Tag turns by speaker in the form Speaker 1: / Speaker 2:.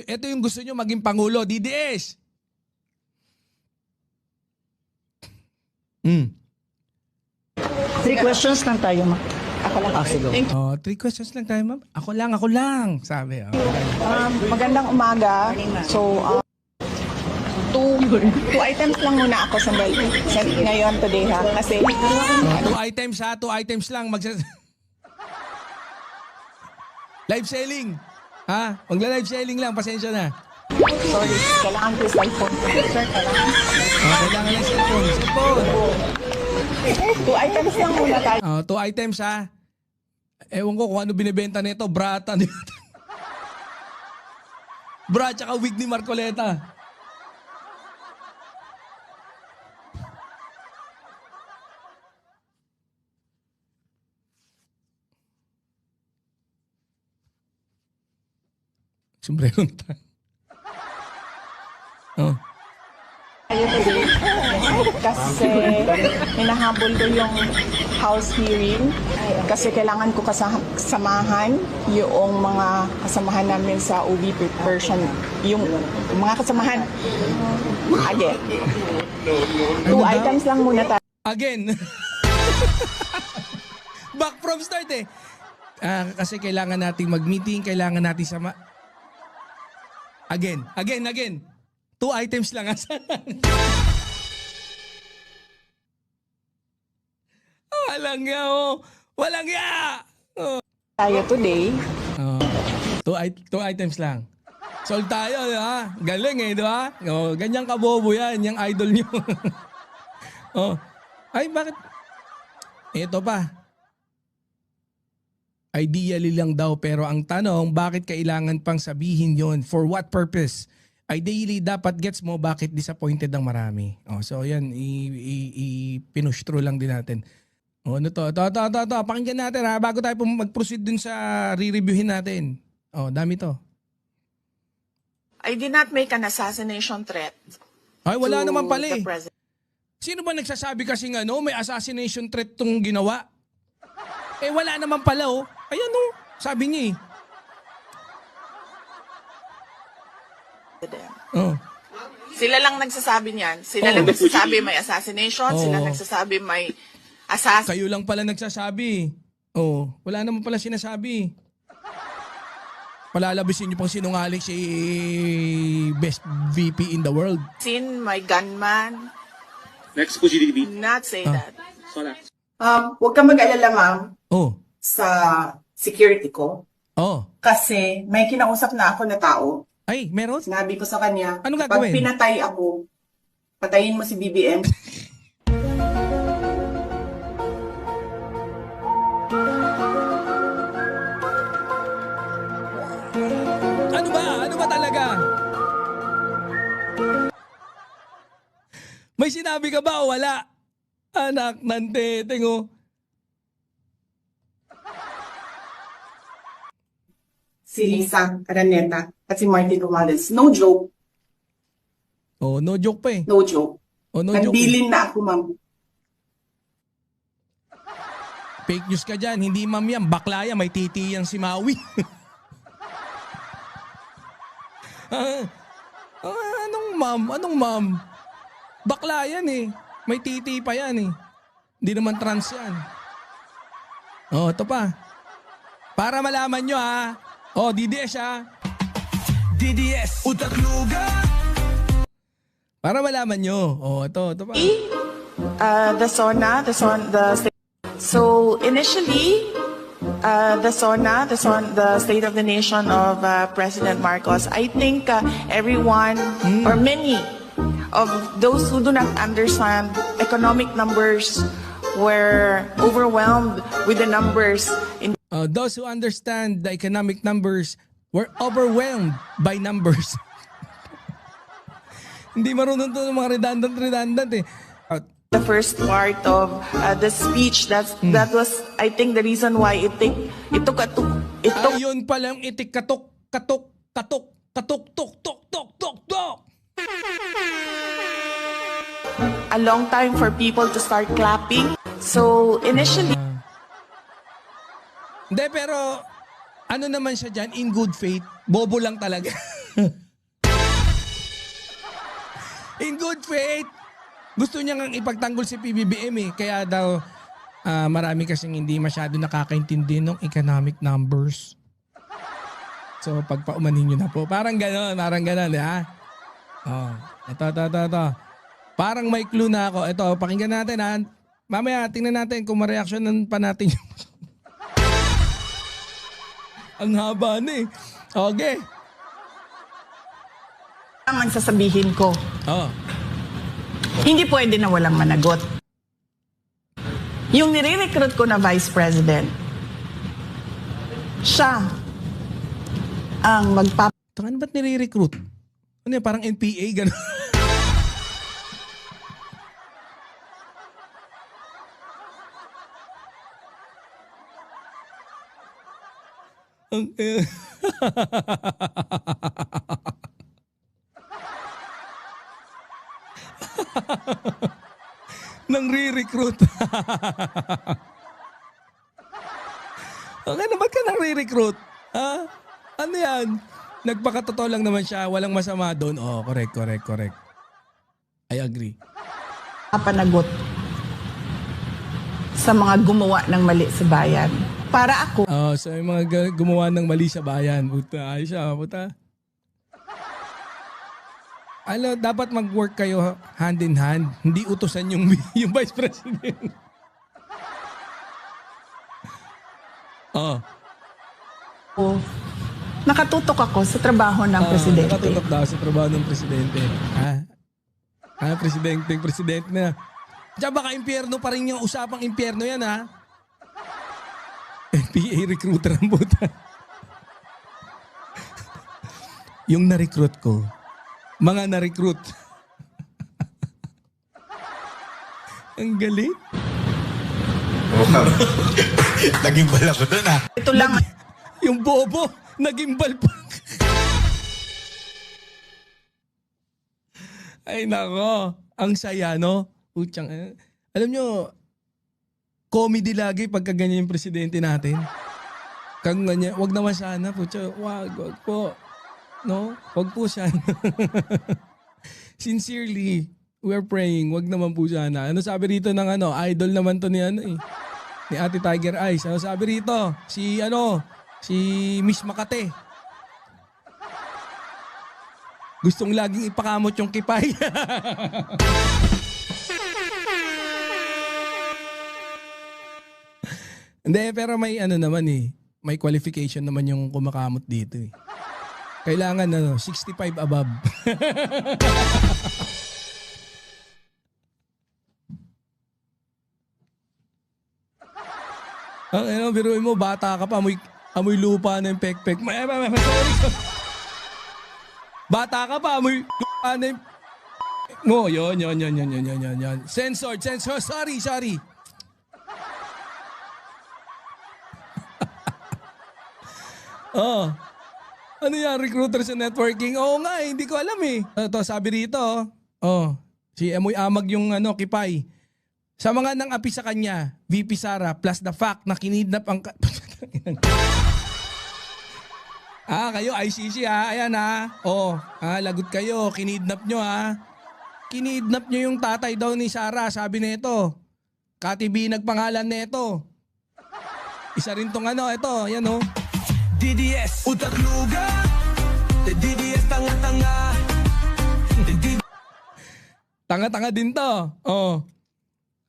Speaker 1: ito yung gusto nyo maging Pangulo, DDS.
Speaker 2: Three questions lang tayo, ma'am.
Speaker 3: Ako lang.
Speaker 2: Sige.
Speaker 1: Oh, 3 questions lang tayo, ma'am. Ako lang, sabi. Oh.
Speaker 3: Magandang umaga. So, two items lang muna ako ngayon today ha. Kasi,
Speaker 1: 2 items ha, 2 items lang. Live selling. Ha? Magla-live selling lang, pasensya na.
Speaker 3: sorry, kailangan ko yung cellphone. Sir, kailangan.
Speaker 1: Kailangan lang cellphone.
Speaker 3: Two items lang muna tayo.
Speaker 1: 2 items ha. Ewan ko kung ano binibenta nito. Brata nito. Bra tsaka wig ni Marcoleta. Sombrero ta. Oh.
Speaker 3: Tayo today. Kasi hinahabol ko yung house hearing. Kasi kailangan ko kasamahan yung mga kasamahan namin sa OVP version. Yung mga kasamahan. Again. Two items lang muna tayo.
Speaker 1: Again. Back from start eh. Kasi kailangan nating mag-meeting, kailangan nating Again. 2 items lang. Walang ya, oh. Walang ya! Oh.
Speaker 3: Tayo today.
Speaker 1: 2 items lang. Sold tayo, di ba? Galing eh, di ba? Oh, ganyan kabobo yan, yung idol nyo. Oh. Ay, bakit? Ito pa. Ideally lang daw, pero ang tanong, bakit kailangan pang sabihin yon? For what purpose? Ideally, dapat gets mo bakit disappointed ang marami. Oh, so yan, pinush through lang din natin. Oh, ano to? Ito. Pakinggan natin ha, bago tayo mag-proceed dun sa re-reviewin natin. Oh, dami to.
Speaker 4: I did not make an assassination threat.
Speaker 1: Ay, wala
Speaker 4: to
Speaker 1: naman pala
Speaker 4: the
Speaker 1: eh.
Speaker 4: president.
Speaker 1: Sino ba nagsasabi kasing may assassination threat tong ginawa? Eh, wala naman pala oh. Ayan oh, sabi niya eh. Oh.
Speaker 4: Sila lang nagsasabi niyan. Sila lang nagsasabi may assassination. Sila
Speaker 1: Oh.
Speaker 4: nagsasabi may assassin.
Speaker 1: Kayo lang pala nagsasabi. Oh, wala naman pala sinasabi. Palalabisin niyo pang sinungaling si best VP in the world.
Speaker 4: My gunman.
Speaker 5: Next po, GDB.
Speaker 4: Not say that.
Speaker 5: Sola.
Speaker 6: Huwag ka mag-alala, ma'am,
Speaker 1: Oh.
Speaker 6: sa security ko.
Speaker 1: Oh.
Speaker 6: Kasi may kinausap na ako na tao.
Speaker 1: Ay, meron?
Speaker 6: Sinabi ko sa kanya,
Speaker 1: Anong
Speaker 6: pag
Speaker 1: gagawin?
Speaker 6: pinatay ako, patayin mo si BBM.
Speaker 1: Ano ba? Ano ba talaga? May sinabi ka ba o wala? Anak ng teteng oh.
Speaker 6: Si Lisa Araneta at si Martin Romales. No joke.
Speaker 1: Oh, no joke pa eh.
Speaker 6: No joke.
Speaker 1: Oh, no joke.
Speaker 6: Nagbilin na ako, ma'am.
Speaker 1: Fake news ka dyan. Hindi ma'am yan. Bakla yan. May titi yan si Maui. Anong ma'am? Anong ma'am? Bakla yan eh. May titi pa yan eh. Hindi naman trans yan. Oh, ito pa. Para malaman nyo ha. Oh, DDS ha. DDS. Utak luga. Para malaman nyo. Oh, ito pa.
Speaker 4: The state. So initially, the State of the Nation of President Marcos, I think everyone or many of those who do not understand economic numbers were overwhelmed with the numbers.
Speaker 1: Those who understand the economic numbers were overwhelmed by numbers. Hindi marunong to ng mga redundant eh.
Speaker 4: The first part of the speech, that was, I think, the reason why it took
Speaker 1: Ayun pala yung itik katok.
Speaker 4: a long time for people to start clapping. So initially,
Speaker 1: Hindi, pero ano naman siya dyan, in good faith, bobo lang talaga. In good faith, gusto niya ngang ipagtanggol si PBBM eh. Kaya daw marami kasing hindi masyado nakakaintindi ng economic numbers. So pagpaumanin nyo na po. Parang gano'n, ha? Oh, ito. Parang may clue na ako. Ito, pakinggan natin ha. Mamaya, tingnan natin kung ma-reactionan pa natin yung... Ang haba na eh. Okay.
Speaker 3: Ang sasabihin ko,
Speaker 1: Oh.
Speaker 3: hindi pwede na walang managot. Yung nire-recruit ko na Vice President, siya ang
Speaker 1: Tangan ba't nire-recruit? Ano yan, parang NPA, gano'n? Ang nang re-recruit. Okay, ba't ka nang re-recruit? Ha? Ano yan? Nagpakatotoo lang naman siya. Walang masama doon. Oh, correct. I agree.
Speaker 3: papanagot sa mga gumawa ng mali sa bayan. Para ako,
Speaker 1: Oh, so yung mga gumawa ng mali sa bayan. Puta, ayos siya, puta. Dapat mag-work kayo hand in hand. Hindi utusan yung Vice President. Oh.
Speaker 3: nakatutok ako sa trabaho ng presidente.
Speaker 1: Nakatutok daw sa trabaho ng presidente. Presidente na. Diyan baka impyerno pa rin yung usapang impyerno yan, ha? NPA recruiter ang puta. Yung na-recruit ko, mga na-recruit. Ang galing.
Speaker 7: Naging bala ko doon ah.
Speaker 3: Ito lang
Speaker 1: Yung bobo, naging balpak. Ay nako, ang saya no. Putyang, alam nyo, comedy lagi pagka ganyan yung presidente natin. Kang ganyan, wag naman sana, putya, wag po. No? Wag po sana. Sincerely, we're praying, wag naman po sana. Ano sabi rito ng idol naman to ni ni Ate Tiger Eyes. Ano sabi rito? Si Miss Makate. Gustong laging ipakamot yung kipay. Hindi, pero may naman may qualification naman yung kumakamot dito eh. Kailangan 65 above. Biruin mo, bata ka pa, amoy lupa na yung pek-pek. Sorry. Bata ka pa, amoy lupa na yung... No, yun. Censored. Sorry. Oh. Ano yan, recruiter sa networking? Oo nga, hindi ko alam eh. Ito, sabi rito, si Amoy Amag yung kipay. Sa mga nang api sa kanya, VP Sara, plus the fact na kinidnap ang... kayo, ICC ha, ayan ha. Lagot kayo, kinidnap nyo ha. Kinidnap nyo yung tatay daw ni Sara, sabi nito. Katibi nagpangalan nito. Isa rin tong ito, ayan oh. DDS, utak luga. DDS, tanga-tanga. Tanga-tanga din to.